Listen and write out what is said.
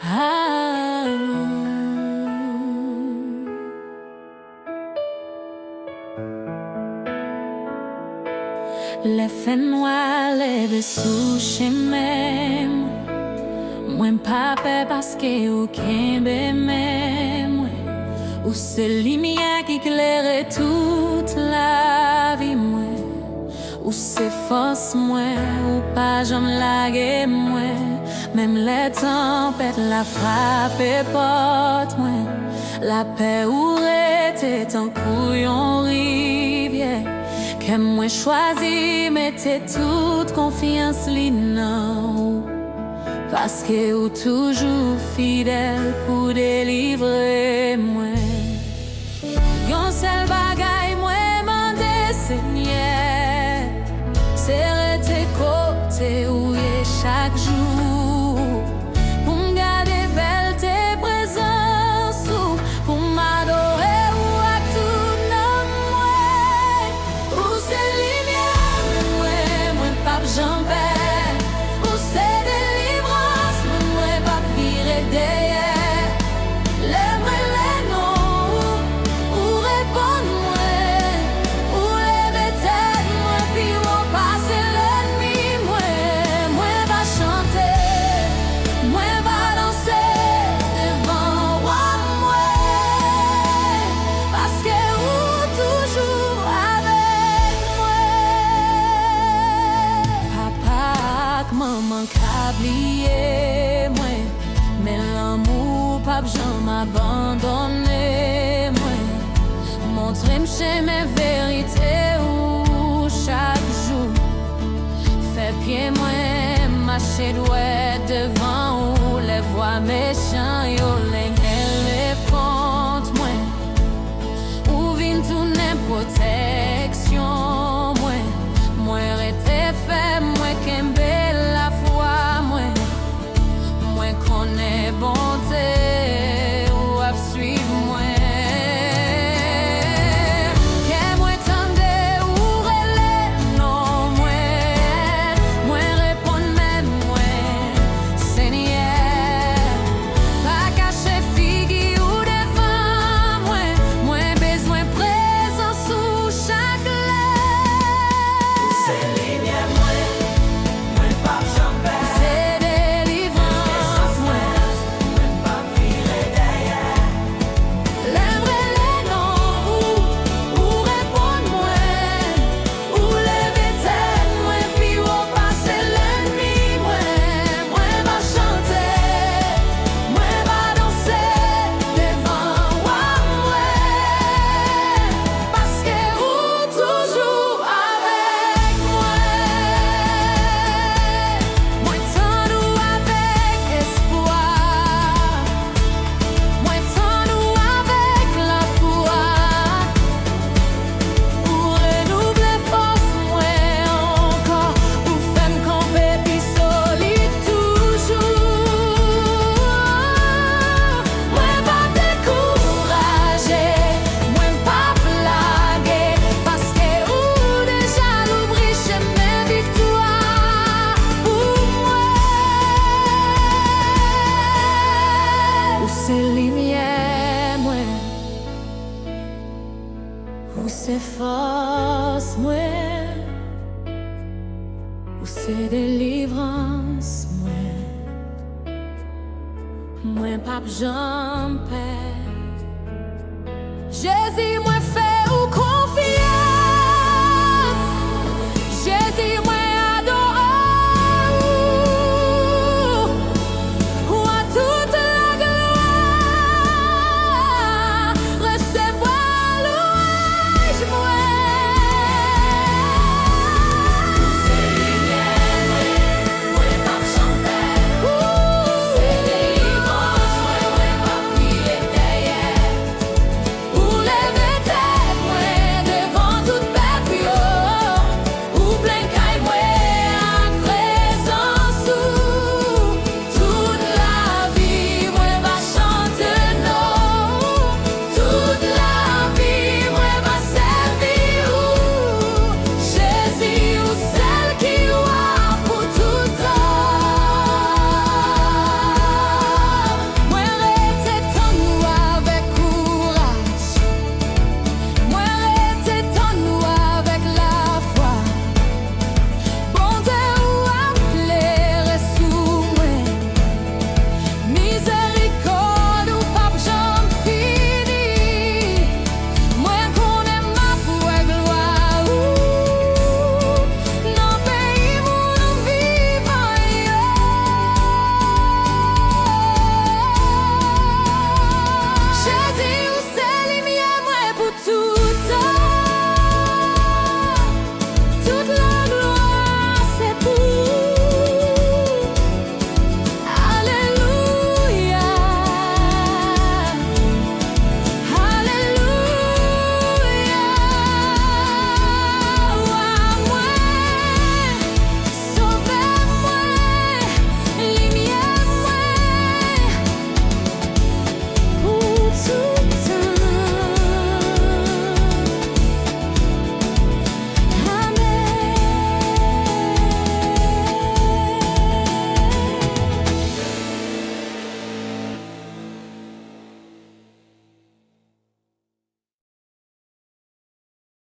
Ah, les faits noirs, les sous chez même. Moi pas peur parce que aucun même. Ou c'est lumière qui éclaire toute la vie moi. Ou c'est force moi, ou pas jamais laguer moi. Même les tempêtes la frappe et porte moi. La paix ou était en couillon rivière. Que moi choisi mettez toute confiance li nan. Parce que ou toujours fidèle pour délivrer moi. Yon seul bagay moi mande Seigneur, c'est rester côté où est chaque jour. Pour m'garder belle tes présences, pour m'adorer ou à tout nom moi. Ou c'est lumière moi pas j'en perds. Ou c'est délivrance moi pas virer derrière. Maman qu'oublié moi, mais l'amour pas jamais abandonné moi. Montrez-moi chez mes vérités où chaque jour fait pied moi, marcher droit devant où les voix méchants yo les contre moi. Où vient tourner protection moi, moi rester fait moi qu'un bonté ou à suivre moi. Que moi tende ou relais non moi répondre même moi. Seigneur, pas cacher figue ou devant moi besoin présence sous chaque lèvre. C'est lumière moi pas jamais. C'est lumière moi, ou c'est force moi, ou c'est délivrance moi. Moi pas j'en perds. Jésus